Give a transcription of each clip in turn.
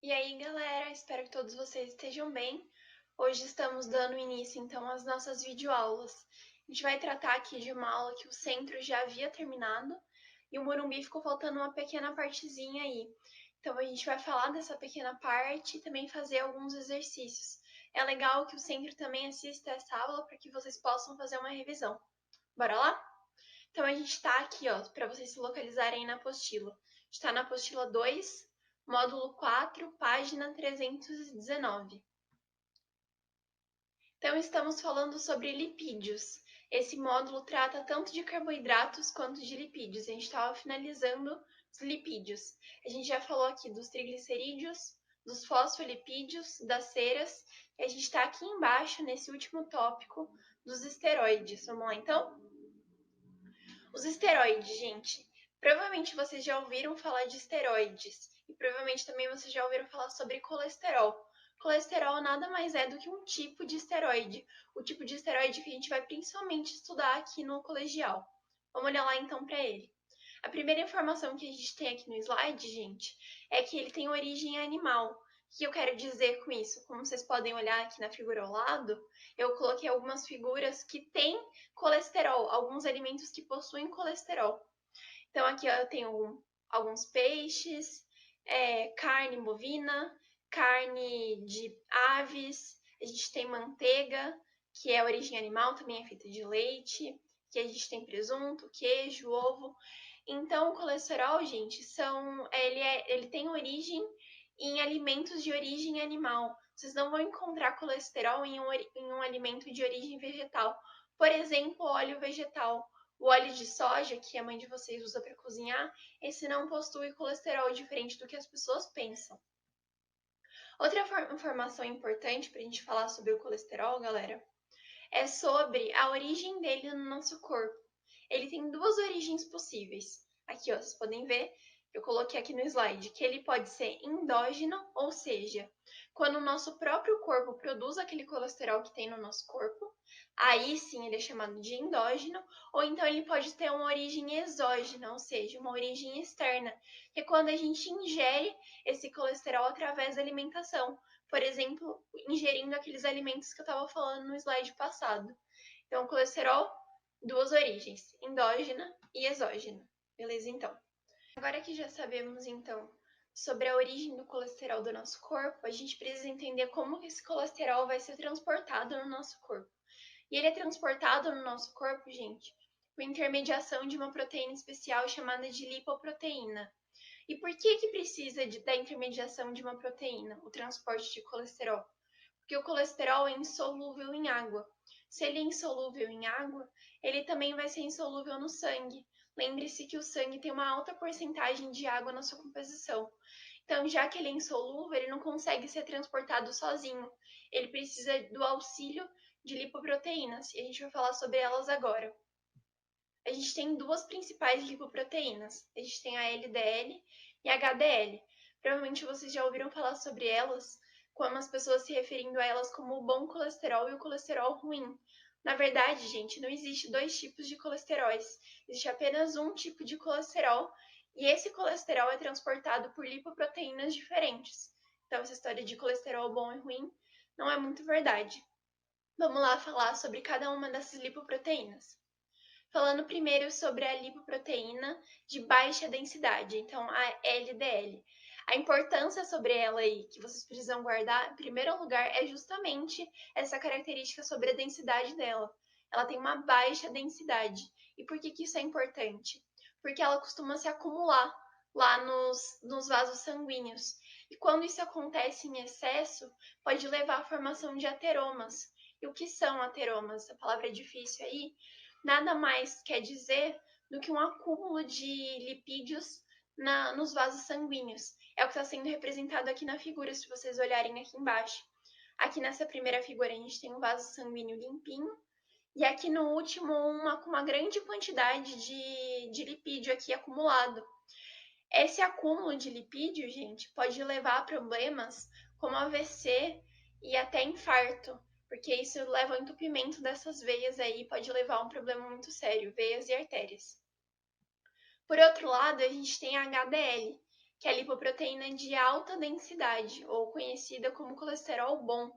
E aí, galera, espero que todos vocês estejam bem. Hoje estamos dando início, então, às nossas videoaulas. A gente vai tratar aqui de uma aula que o centro já havia terminado e o Morumbi ficou faltando uma pequena partezinha aí. Então, a gente vai falar dessa pequena parte e também fazer alguns exercícios. É legal que o centro também assista essa aula para que vocês possam fazer uma revisão. Bora lá? Então, a gente está aqui, ó, para vocês se localizarem na apostila. Está na apostila 2, módulo 4, página 319. Então, estamos falando sobre lipídios. Esse módulo trata tanto de carboidratos quanto de lipídios. A gente estava finalizando os lipídios. A gente já falou aqui dos triglicerídeos, dos fosfolipídios, das ceras, e a gente está aqui embaixo, nesse último tópico, dos esteroides. Vamos lá, então? Os esteroides, gente. Provavelmente vocês já ouviram falar de esteroides e provavelmente também vocês já ouviram falar sobre colesterol. Colesterol nada mais é do que um tipo de esteroide, o tipo de esteroide que a gente vai principalmente estudar aqui no colegial. Vamos olhar lá então para ele. A primeira informação que a gente tem aqui no slide, gente, é que ele tem origem animal. O que eu quero dizer com isso? Como vocês podem olhar aqui na figura ao lado, eu coloquei algumas figuras que têm colesterol, alguns alimentos que possuem colesterol. Então aqui ó, eu tenho alguns peixes, carne bovina, carne de aves, a gente tem manteiga, que é origem animal, também é feita de leite, que a gente tem presunto, queijo, ovo. Então o colesterol, gente, ele tem origem em alimentos de origem animal. Vocês não vão encontrar colesterol em um alimento de origem vegetal. Por exemplo, óleo vegetal. O óleo de soja, que a mãe de vocês usa para cozinhar, esse não possui colesterol, diferente do que as pessoas pensam. Outra informação importante para a gente falar sobre o colesterol, galera, é sobre a origem dele no nosso corpo. Ele tem duas origens possíveis. Aqui, ó, vocês podem ver, eu coloquei aqui no slide, que ele pode ser endógeno, ou seja, quando o nosso próprio corpo produz aquele colesterol que tem no nosso corpo, aí sim ele é chamado de endógeno, ou então ele pode ter uma origem exógena, ou seja, uma origem externa, que é quando a gente ingere esse colesterol através da alimentação. Por exemplo, ingerindo aqueles alimentos que eu estava falando no slide passado. Então, colesterol, duas origens, endógena e exógena. Beleza, então? Agora que já sabemos, então, sobre a origem do colesterol do nosso corpo, a gente precisa entender como que esse colesterol vai ser transportado no nosso corpo. E ele é transportado no nosso corpo, gente, por intermediação de uma proteína especial chamada de lipoproteína. E por que precisa da intermediação de uma proteína, o transporte de colesterol? Porque o colesterol é insolúvel em água. Se ele é insolúvel em água, ele também vai ser insolúvel no sangue. Lembre-se que o sangue tem uma alta porcentagem de água na sua composição. Então, já que ele é insolúvel, ele não consegue ser transportado sozinho. Ele precisa do auxílio de lipoproteínas, e a gente vai falar sobre elas agora. A gente tem duas principais lipoproteínas. A gente tem a LDL e a HDL. Provavelmente vocês já ouviram falar sobre elas, como as pessoas se referindo a elas como o bom colesterol e o colesterol ruim. Na verdade, gente, não existe dois tipos de colesteróis. Existe apenas um tipo de colesterol e esse colesterol é transportado por lipoproteínas diferentes. Então, essa história de colesterol bom e ruim não é muito verdade. Vamos lá falar sobre cada uma dessas lipoproteínas. Falando primeiro sobre a lipoproteína de baixa densidade, então a LDL. A importância sobre ela aí que vocês precisam guardar, em primeiro lugar, é justamente essa característica sobre a densidade dela. Ela tem uma baixa densidade. E por que isso é importante? Porque ela costuma se acumular lá nos vasos sanguíneos. E quando isso acontece em excesso, pode levar à formação de ateromas. E o que são ateromas? A palavra é difícil aí, nada mais quer dizer do que um acúmulo de lipídios nos vasos sanguíneos. É o que está sendo representado aqui na figura, se vocês olharem aqui embaixo. Aqui nessa primeira figura a gente tem um vaso sanguíneo limpinho, e aqui no último com uma grande quantidade de lipídio aqui acumulado. Esse acúmulo de lipídio, gente, pode levar a problemas como AVC e até infarto, porque isso leva ao entupimento dessas veias aí, pode levar a um problema muito sério, veias e artérias. Por outro lado, a gente tem a HDL, que é a lipoproteína de alta densidade, ou conhecida como colesterol bom.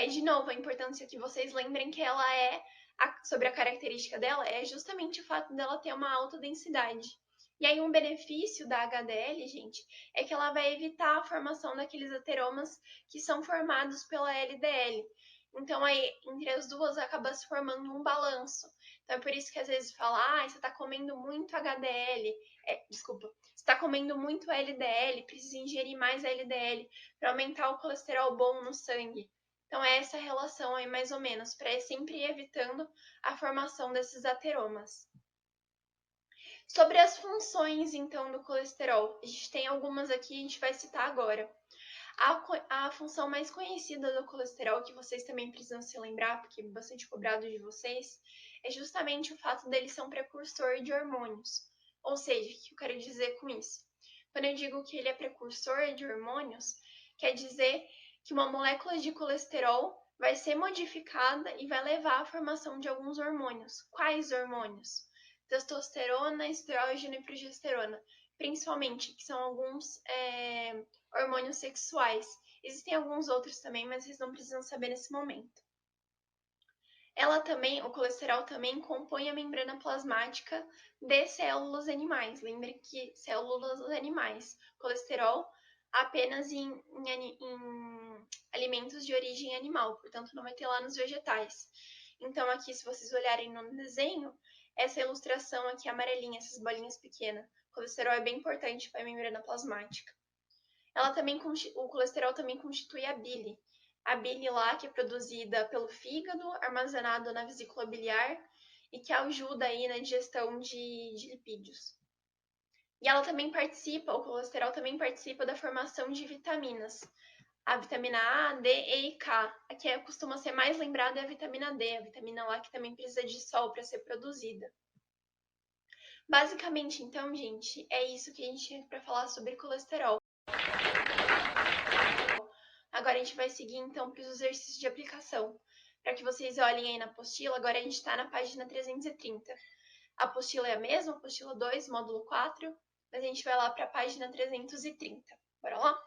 De novo, a importância que vocês lembrem que ela sobre a característica dela, é justamente o fato dela ter uma alta densidade. E aí um benefício da HDL, gente, é que ela vai evitar a formação daqueles ateromas que são formados pela LDL. Então aí, entre as duas, acaba se formando um balanço. Então é por isso que às vezes fala, você tá comendo muito HDL, você tá comendo muito LDL, precisa ingerir mais LDL para aumentar o colesterol bom no sangue. Então, é essa relação aí, mais ou menos, para ir sempre evitando a formação desses ateromas. Sobre as funções, então, do colesterol, a gente tem algumas aqui, a gente vai citar agora. A função mais conhecida do colesterol, que vocês também precisam se lembrar, porque é bastante cobrado de vocês, é justamente o fato dele ser um precursor de hormônios. Ou seja, o que eu quero dizer com isso? Quando eu digo que ele é precursor de hormônios, quer dizer que uma molécula de colesterol vai ser modificada e vai levar à formação de alguns hormônios. Quais hormônios? Testosterona, estrógeno e progesterona, principalmente, que são alguns hormônios sexuais. Existem alguns outros também, mas vocês não precisam saber nesse momento. O colesterol também compõe a membrana plasmática de células animais. Lembre que células animais, colesterol apenas em alimentos de origem animal, portanto não vai ter lá nos vegetais. Então aqui, se vocês olharem no desenho, essa ilustração aqui amarelinha, essas bolinhas pequenas, o colesterol é bem importante para a membrana plasmática. O colesterol também constitui a bile. A bile lá que é produzida pelo fígado, armazenado na vesícula biliar e que ajuda aí na digestão de lipídios. E o colesterol também participa da formação de vitaminas. A vitamina A, D, E e K. A que costuma ser mais lembrada é a vitamina D, a vitamina lá que também precisa de sol para ser produzida. Basicamente, então, gente, é isso que a gente tinha para falar sobre colesterol. Agora a gente vai seguir, então, para os exercícios de aplicação. Para que vocês olhem aí na apostila, agora a gente está na página 330. A apostila é a mesma, apostila 2, módulo 4, mas a gente vai lá para a página 330. Bora lá?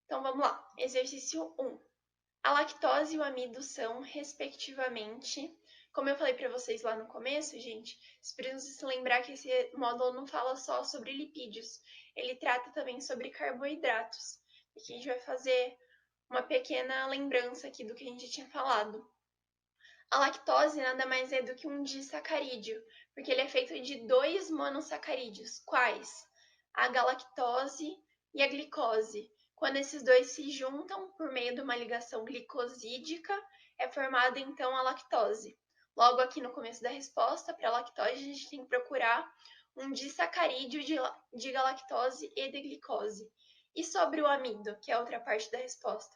Então, vamos lá. Exercício 1. A lactose e o amido são, respectivamente, como eu falei para vocês lá no começo, gente, vocês precisam se lembrar que esse módulo não fala só sobre lipídios, ele trata também sobre carboidratos. Aqui a gente vai fazer uma pequena lembrança aqui do que a gente tinha falado. A lactose nada mais é do que um disacarídeo, porque ele é feito de 2 monossacarídeos. Quais? A galactose e a glicose. Quando esses dois se juntam por meio de uma ligação glicosídica, é formada então a lactose. Logo aqui no começo da resposta, para a lactose, a gente tem que procurar um disacarídeo de galactose e de glicose. E sobre o amido, que é a outra parte da resposta?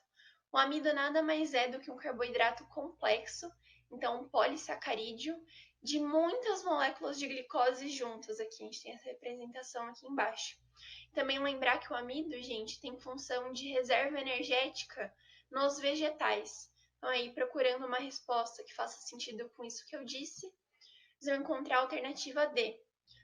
O amido nada mais é do que um carboidrato complexo, então um polissacarídeo, de muitas moléculas de glicose juntas. Aqui a gente tem essa representação aqui embaixo. Também lembrar que o amido, gente, tem função de reserva energética nos vegetais. Então aí, procurando uma resposta que faça sentido com isso que eu disse, vocês vão encontrar a alternativa D.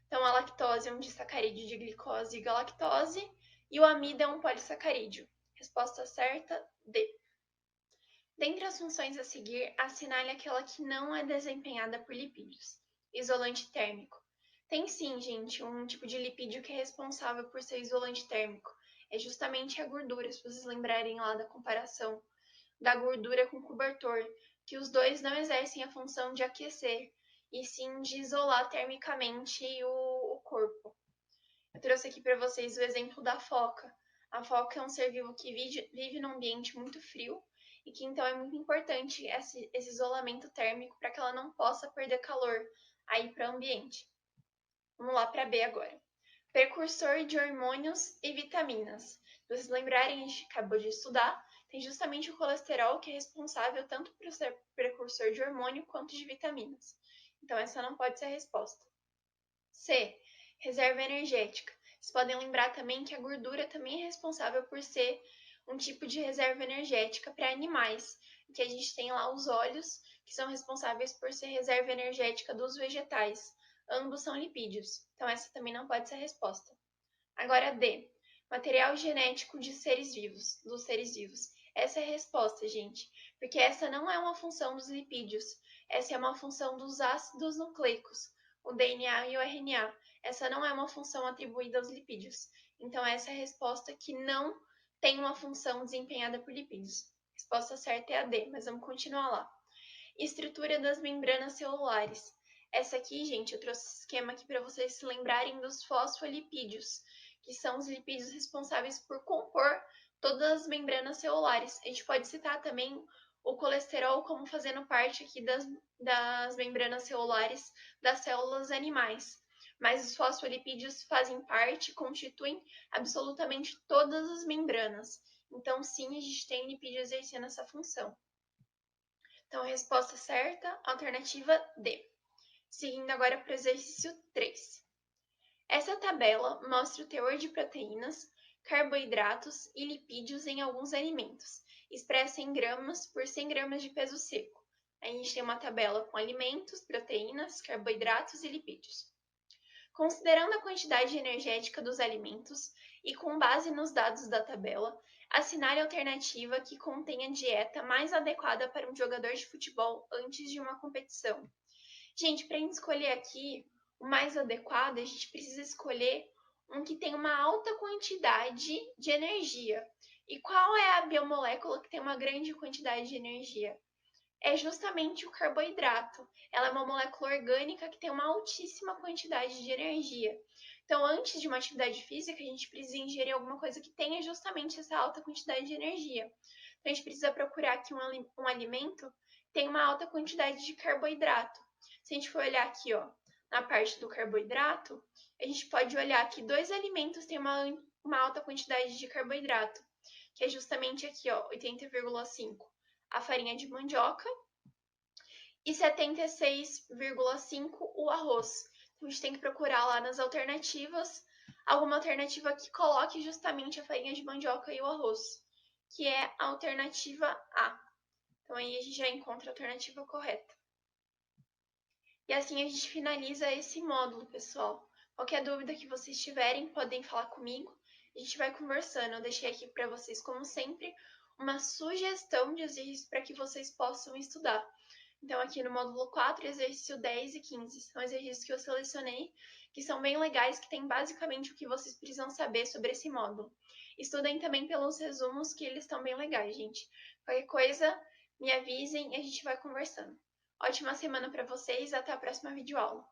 Então, a lactose é um disacarídeo de glicose e galactose, e o amido é um polissacarídeo. Resposta certa, D. Dentre as funções a seguir, assinale aquela que não é desempenhada por lipídios. Isolante térmico. Tem sim, gente, um tipo de lipídio que é responsável por ser isolante térmico. É justamente a gordura, se vocês lembrarem lá da comparação da gordura com cobertor, que os dois não exercem a função de aquecer, e sim de isolar termicamente o corpo. Eu trouxe aqui para vocês o exemplo da foca. A foca é um ser vivo que vive num ambiente muito frio e que então é muito importante esse isolamento térmico para que ela não possa perder calor aí para o ambiente. Vamos lá para B agora. Precursor de hormônios e vitaminas. Se vocês lembrarem, a gente acabou de estudar, tem justamente o colesterol que é responsável tanto por ser precursor de hormônio quanto de vitaminas. Então essa não pode ser a resposta. C. Reserva energética. Vocês podem lembrar também que a gordura também é responsável por ser um tipo de reserva energética para animais, que a gente tem lá os óleos, que são responsáveis por ser reserva energética dos vegetais. Ambos são lipídios, então essa também não pode ser a resposta. Agora D, material genético de seres vivos, dos seres vivos. Essa é a resposta, gente, porque essa não é uma função dos lipídios, essa é uma função dos ácidos nucleicos, o DNA e o RNA. Essa não é uma função atribuída aos lipídios. Então, essa é a resposta que não tem uma função desempenhada por lipídios. A resposta certa é a D, mas vamos continuar lá. Estrutura das membranas celulares. Essa aqui, gente, eu trouxe esquema aqui para vocês se lembrarem dos fosfolipídios, que são os lipídios responsáveis por compor todas as membranas celulares. A gente pode citar também o colesterol como fazendo parte aqui das membranas celulares das células animais. Mas os fosfolipídios fazem parte, constituem absolutamente todas as membranas. Então, sim, a gente tem lipídio exercendo essa função. Então, a resposta certa, alternativa D. Seguindo agora para o exercício 3. Essa tabela mostra o teor de proteínas, carboidratos e lipídios em alguns alimentos, expressa em gramas por 100 gramas de peso seco. A gente tem uma tabela com alimentos, proteínas, carboidratos e lipídios. Considerando a quantidade energética dos alimentos e com base nos dados da tabela, assinale a alternativa que contém a dieta mais adequada para um jogador de futebol antes de uma competição. Gente, para a gente escolher aqui o mais adequado, a gente precisa escolher um que tem uma alta quantidade de energia. E qual é a biomolécula que tem uma grande quantidade de energia? É justamente o carboidrato. Ela é uma molécula orgânica que tem uma altíssima quantidade de energia. Então, antes de uma atividade física, a gente precisa ingerir alguma coisa que tenha justamente essa alta quantidade de energia. Então, a gente precisa procurar aqui um alimento que tenha uma alta quantidade de carboidrato. Se a gente for olhar aqui, ó, na parte do carboidrato, a gente pode olhar que 2 alimentos têm uma alta quantidade de carboidrato, que é justamente aqui, ó, 80,5 a farinha de mandioca e 76,5 o arroz. Então, a gente tem que procurar lá nas alternativas alguma alternativa que coloque justamente a farinha de mandioca e o arroz, que é a alternativa A. Então, aí a gente já encontra a alternativa correta. E assim a gente finaliza esse módulo, pessoal. Qualquer dúvida que vocês tiverem, podem falar comigo. A gente vai conversando. Eu deixei aqui para vocês, como sempre, uma sugestão de exercício para que vocês possam estudar. Então, aqui no módulo 4, exercício 10 e 15. São exercícios que eu selecionei, que são bem legais, que tem basicamente o que vocês precisam saber sobre esse módulo. Estudem também pelos resumos, que eles estão bem legais, gente. Qualquer coisa, me avisem e a gente vai conversando. Ótima semana para vocês, até a próxima videoaula.